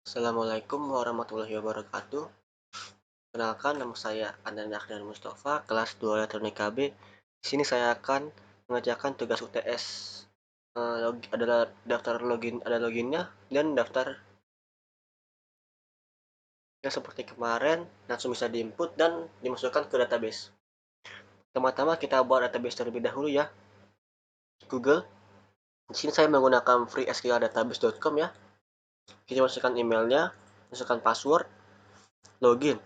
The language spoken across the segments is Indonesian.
Assalamualaikum warahmatullahi wabarakatuh. Kenalkan, nama saya Andan Akdan Mustafa, kelas 2 Elektronik KB. Di sini saya akan mengerjakan tugas UTS. Adalah daftar login, ada loginnya dan daftar yang seperti kemarin langsung bisa diinput dan dimasukkan ke database. Pertama-tama kita buat database terlebih dahulu ya. Google. Di sini saya menggunakan freesqldatabase.com ya. Kita masukkan emailnya, masukkan password, login.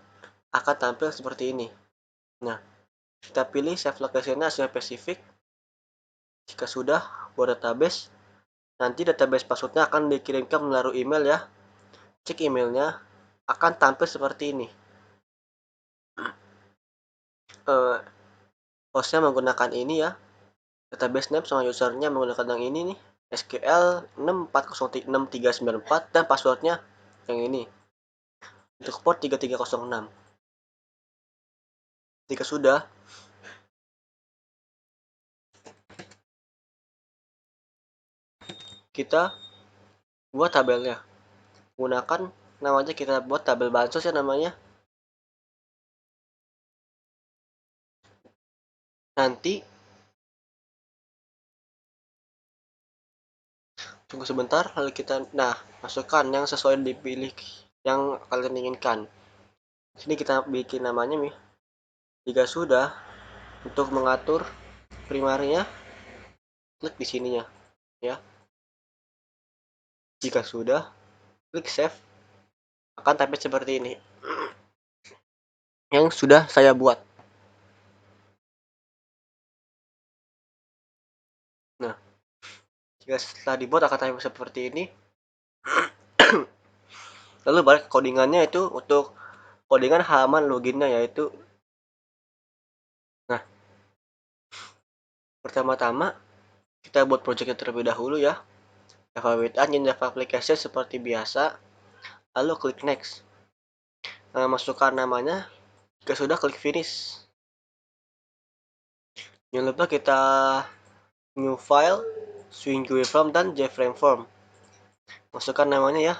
Akan tampil seperti ini. Nah, kita pilih save location-nya spesifik. Jika sudah buat database, nanti database passwordnya akan dikirimkan melalui email ya. Cek emailnya, akan tampil seperti ini. Hostnya menggunakan ini ya, database name sama usernya menggunakan yang ini nih, SQL 6406394 dan passwordnya yang ini untuk port 3306. Jika sudah, kita buat tabelnya. Gunakan namanya, kita buat tabel bansos ya namanya. Nanti tunggu sebentar, lalu kita masukkan yang sesuai dipilih yang kalian inginkan. Sini kita bikin namanya nih. Jika sudah, untuk mengatur primernya, klik di sininya ya. Jika sudah, klik save. Akan tampil seperti ini yang sudah saya buat. Nah, jika setelah dibuat akan tampil seperti ini. Lalu balik codingannya, itu untuk codingan halaman loginnya yaitu. Nah, pertama-tama kita buat projectnya terlebih dahulu ya. Java with Engine, Java Application seperti biasa. Lalu klik next. Masukkan namanya. Jika sudah, klik finish. Jangan lupa kita new file, swing GUI form dan JFrame form. Masukkan namanya ya.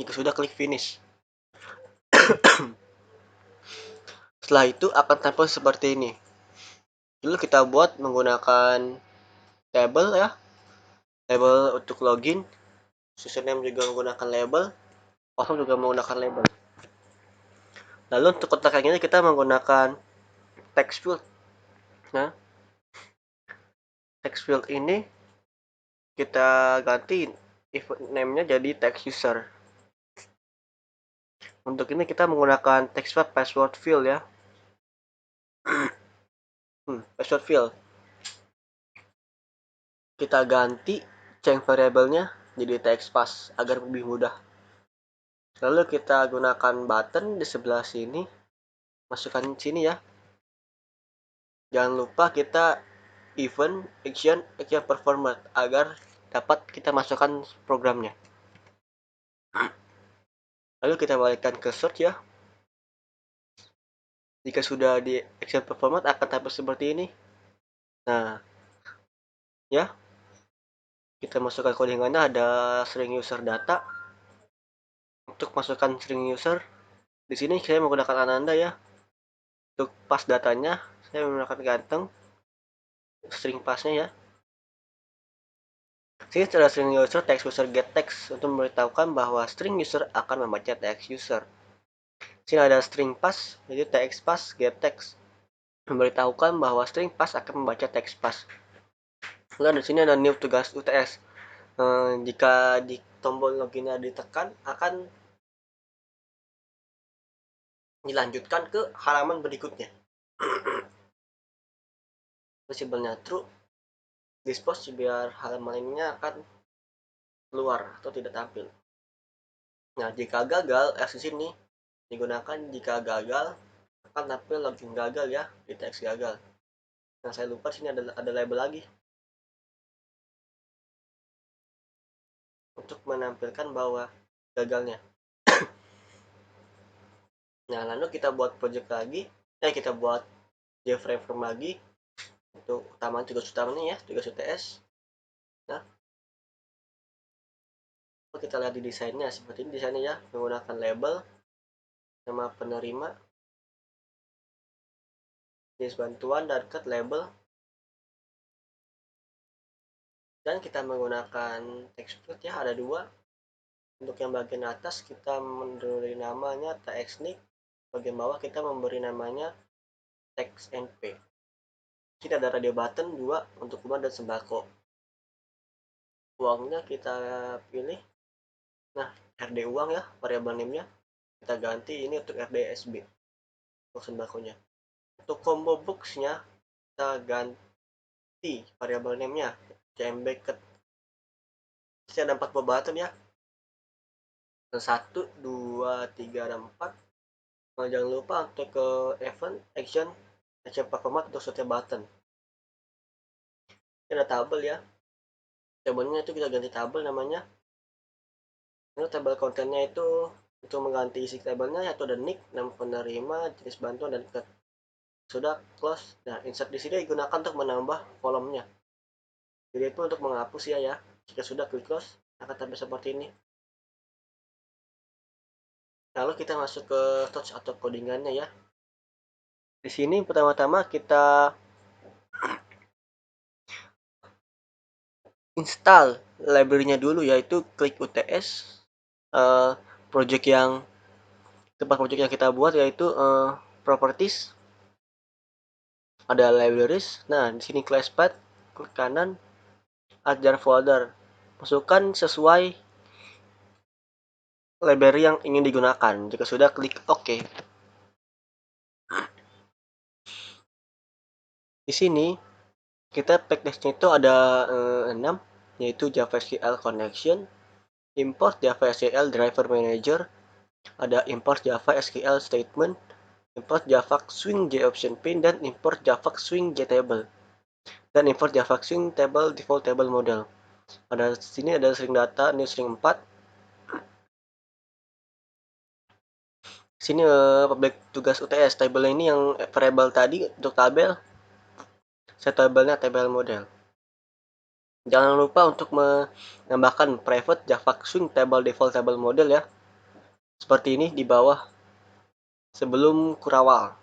Jika sudah, klik finish. Setelah itu akan tampil seperti ini. Dulu kita buat menggunakan label ya. Label untuk login. Username juga menggunakan label. Password juga menggunakan label. Lalu untuk kotak yang ini kita menggunakan text field. Nah, text field ini kita ganti event name-nya jadi text user. Untuk ini kita menggunakan text field password field ya. Password field. Kita ganti change variabelnya jadi text pass agar lebih mudah. Lalu kita gunakan button di sebelah sini. Masukkan sini ya. Jangan lupa kita event action performer agar dapat kita masukkan programnya. Lalu kita balikkan ke search ya. Jika sudah di action performer akan tampil seperti ini. Nah, ya. Kita masukkan codingannya, ada string user data. Untuk masukkan string user, di sini saya menggunakan Ananda ya. Untuk pass datanya, saya menggunakan ganteng string passnya ya. Sini ada string user text user get text untuk memberitahukan bahwa string user akan membaca text user. Sini ada string pass, jadi text pass get text memberitahukan bahwa string pass akan membaca text pass. Lalu di sini ada new tugas UTS. Jika di tombol loginnya ditekan, akan dilanjutkan ke halaman berikutnya. Visible-nya true, dispose biar halaman ininya akan keluar atau tidak tampil. Nah, jika gagal, di sini digunakan jika gagal akan tampil login gagal ya, di teks gagal. Nah, saya lupa sini ada label lagi untuk menampilkan bahwa gagalnya. Nah, lalu kita buat project lagi. Kita buat JFrame form lagi untuk tugas utamanya ya, tugas UTS. Nah, Kita lihat di desainnya seperti ini desainnya ya, menggunakan label, nama penerima, jenis bantuan, dan cut label, dan kita menggunakan text field ya, ada dua. Untuk yang bagian atas kita memberi namanya TXNIC, bagian bawah kita memberi namanya TXNP. Kita ada radio button 2 untuk rumah dan sembako. Uangnya kita pilih, nah RD uang ya, variabel name-nya kita ganti ini untuk RDSB untuk sembakonya. Untuk combo box-nya kita ganti variabel name-nya CMB cut. Jadi ada 4 buah button ya, 1, 2, 3, dan 4. Nah, jangan lupa untuk ke event action format untuk setiap button. Ini ada tabel ya, tabelnya itu kita ganti tabel namanya. Ini tabel kontennya itu untuk mengganti isi tabelnya yaitu ada nick, nama penerima, jenis bantuan, dan cut. Sudah close. Nah, insert di sini digunakan untuk menambah kolomnya. Jadi itu untuk menghapus ya. Jika sudah klik close akan tampil seperti ini. Lalu kita masuk ke touch atau codingannya ya. Di sini pertama-tama kita install library-nya dulu, yaitu klik UTS, project yang kita buat yaitu properties, ada libraries. Nah, di sini class path, klik kanan, add jar folder, masukkan sesuai library yang ingin digunakan. Jika sudah, klik OK. Di sini kita package-nya itu ada 6, yaitu Java SQL Connection, import Java SQL Driver Manager, ada import Java SQL Statement, import Java Swing JOption Pin, dan import Java Swing JTable, dan import Java Swing Table Default Table Model. Ada sini ada string data, new string 4. Sini public tugas UTS, tabel ini yang variable tadi untuk tabel, set tabelnya tabel model. Jangan lupa untuk menambahkan private Java Swing Table Default Table Model ya, seperti ini di bawah sebelum kurawal.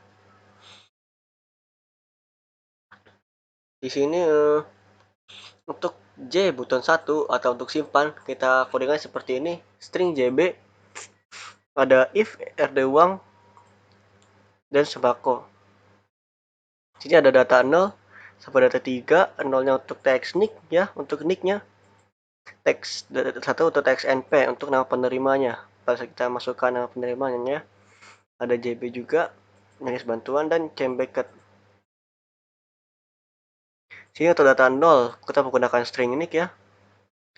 Di sini untuk J button 1 atau untuk simpan, kita kodenya seperti ini, string JB, ada if RD uang dan sembako. Sini ada data 0 sampai data 3, 0-nya untuk teks nick ya, untuk nicknya, teks 1 untuk teks NP untuk nama penerimanya. Pas kita masukkan nama penerimanya, ada JB juga, jenis bantuan, dan cmb-cut. Sini untuk data 0 kita menggunakan string nick ya,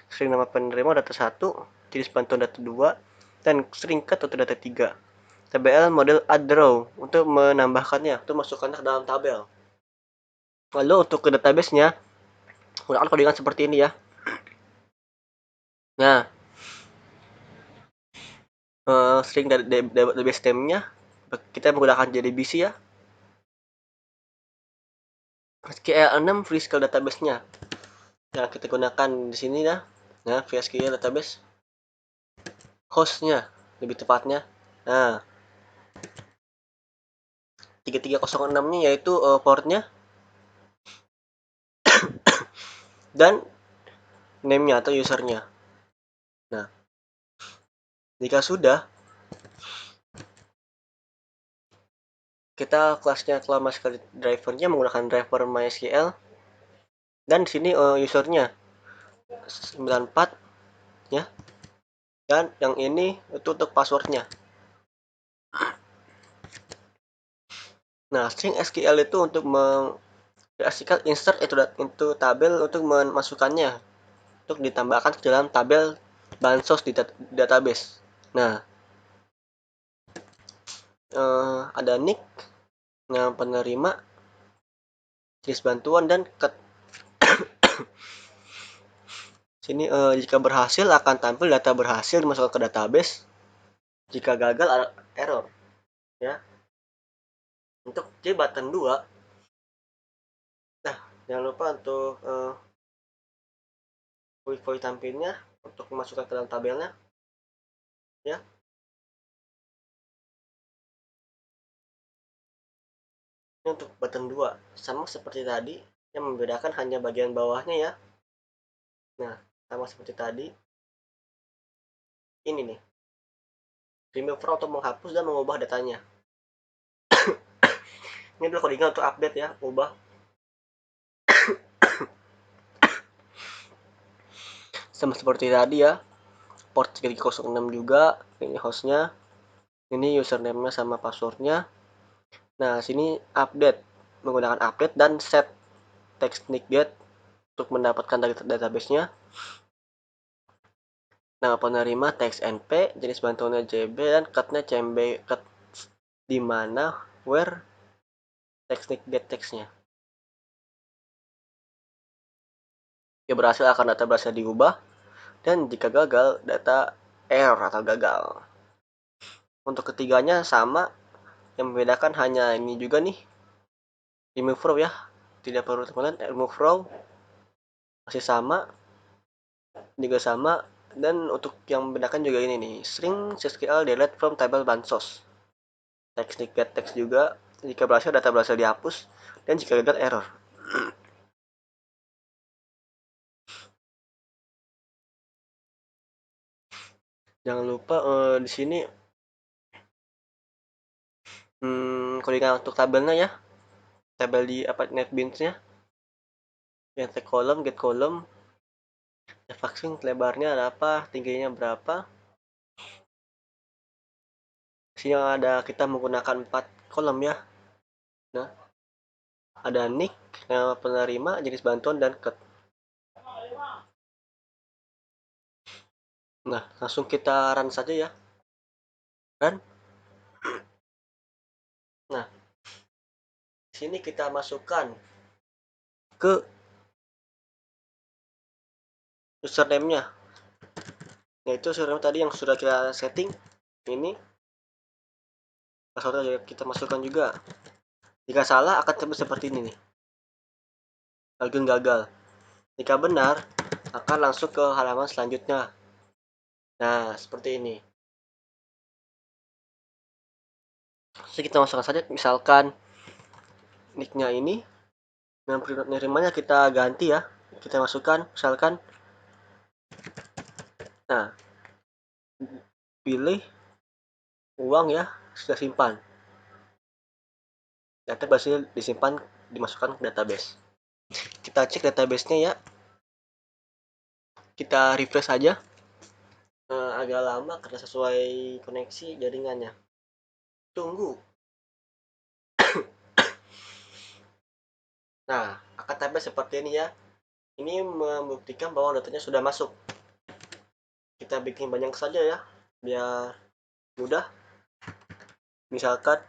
string nama penerima data 1, jenis bantuan data 2, dan string cut untuk data 3. TBL model add row untuk menambahkannya, untuk masukkannya ke dalam tabel. Lalu untuk ke database-nya gunakan codingan seperti ini ya. Nah, string dari database name-nya kita menggunakan JDBC ya. SQL6 FreeSQL database-nya. Nah, kita gunakan di sini ya. Nah, FreeSQL database. Host-nya lebih tepatnya. Nah, 3306-nya yaitu port-nya dan name-nya atau user-nya. Nah, jika sudah, kita kelasnya MySQL driver-nya menggunakan driver MySQL, dan di sini user-nya 94 ya, dan yang ini itu untuk password-nya. Nah, string SQL itu untuk SQL insert itu tabel untuk memasukkannya, untuk ditambahkan ke dalam tabel bansos di database. Nah, ada nick, nama penerima, jenis bantuan, dan cut. Sini jika berhasil akan tampil data berhasil dimasukkan ke database. Jika gagal ada error ya. Untuk J button 2, nah jangan lupa untuk void tampilnya untuk memasukkan ke dalam tabelnya ya. Ini untuk button 2 sama seperti tadi, yang membedakan hanya bagian bawahnya ya. Nah, sama seperti tadi, ini nih, remove untuk menghapus dan mengubah datanya. Ini adalah codingan untuk update ya, ubah. Sama seperti tadi ya, port 306 juga, ini hostnya, ini username-nya sama passwordnya. Nah, sini update, menggunakan update dan set text get untuk mendapatkan dari database-nya. Nama penerima text np, jenis bantuannya jb, dan cut-nya cmb cut, di mana where text get text-nya. Jika berhasil akan data berhasil diubah, dan jika gagal data error atau gagal. Untuk ketiganya sama, yang membedakan hanya ini juga nih, remove row ya, tidak perlu teman-teman, remove row masih sama, juga sama. Dan untuk yang membedakan juga ini nih, string SQL delete from table bansos, text get text juga, jika berhasil data berhasil dihapus, dan jika gagal error. Jangan lupa di sini codingan untuk tabelnya ya, tabel di NetBeans-nya, yang get column, vaksin lebarnya ada apa, tingginya berapa. Sini ada kita menggunakan 4 kolom ya. Nah, ada nick, nama penerima, jenis bantuan, dan cut. Nah, langsung kita run saja ya. Run. Nah, sini kita masukkan ke username-nya. Yaitu username tadi yang sudah kita setting. Ini password kita masukkan juga. Jika salah akan terlihat seperti ini nih, login gagal. Jika benar akan langsung ke halaman selanjutnya. Nah, seperti ini. Jadi kita masukkan saja, misalkan nicknya ini, dengan penerimanya kita ganti ya, kita masukkan misalkan, nah pilih uang ya, sudah simpan, data berhasil disimpan, dimasukkan ke database. Kita cek database-nya ya, kita refresh saja. Agak lama karena sesuai koneksi jaringannya, tunggu. Nah, akan tampil seperti ini ya. Ini membuktikan bahwa datanya sudah masuk. Kita bikin banyak saja ya, biar mudah. Misalkan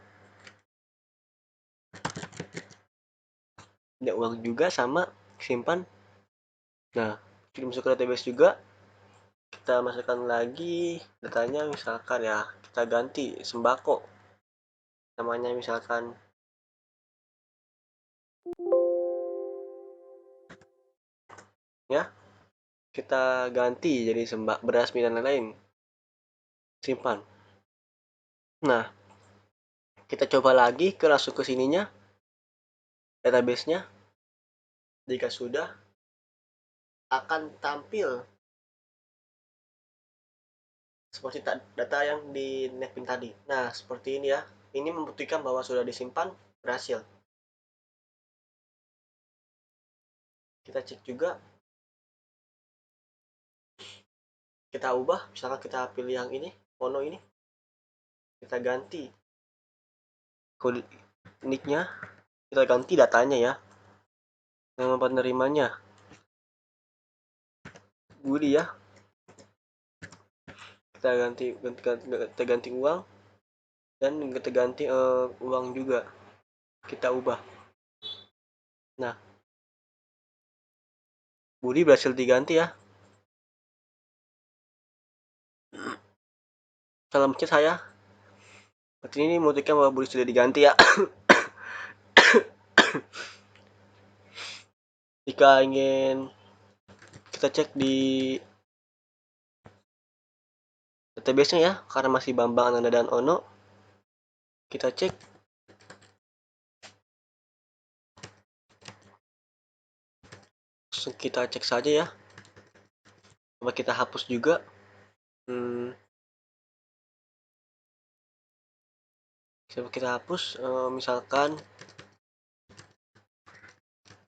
ada uang juga sama simpan. Nah, kita masuk ke database juga, kita masukkan lagi datanya, misalkan ya kita ganti sembako, namanya misalkan ya, kita ganti jadi beras dan lain-lain, simpan. Nah, kita coba lagi ke langsung ke sininya, database-nya. Jika sudah, akan tampil seperti data yang di NetBeans tadi. Nah, seperti ini ya. Ini membuktikan bahwa sudah disimpan, berhasil. Kita cek juga, kita ubah, misalkan kita pilih yang ini, mono ini, kita ganti kode nicknya, kita ganti datanya ya, nama penerimanya Budi ya, kita ganti uang, dan kita ganti uang juga, kita ubah. Nah, Budi berhasil diganti ya. Salam chat saya. Berarti ini membuktikan bahwa Budi sudah diganti ya. Jika ingin kita cek di database-nya ya, karena masih Bambang, Ananda, dan Ono. Kita cek. Langsung kita cek saja ya. Coba kita hapus juga. Coba kita hapus, misalkan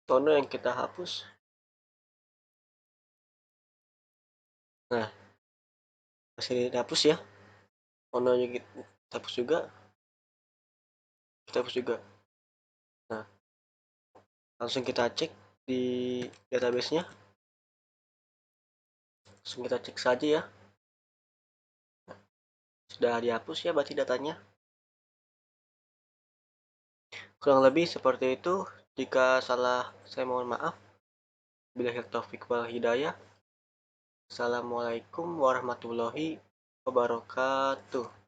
Tono yang kita hapus. Nah, masih dihapus ya. Tono kita hapus juga. Kita hapus juga. Nah, langsung kita cek di database-nya. Langsung kita cek saja ya. Sudah dihapus ya berarti datanya. Kurang lebih seperti itu. Jika salah, saya mohon maaf. Billahi taufik wal hidayah. Assalamualaikum warahmatullahi wabarakatuh.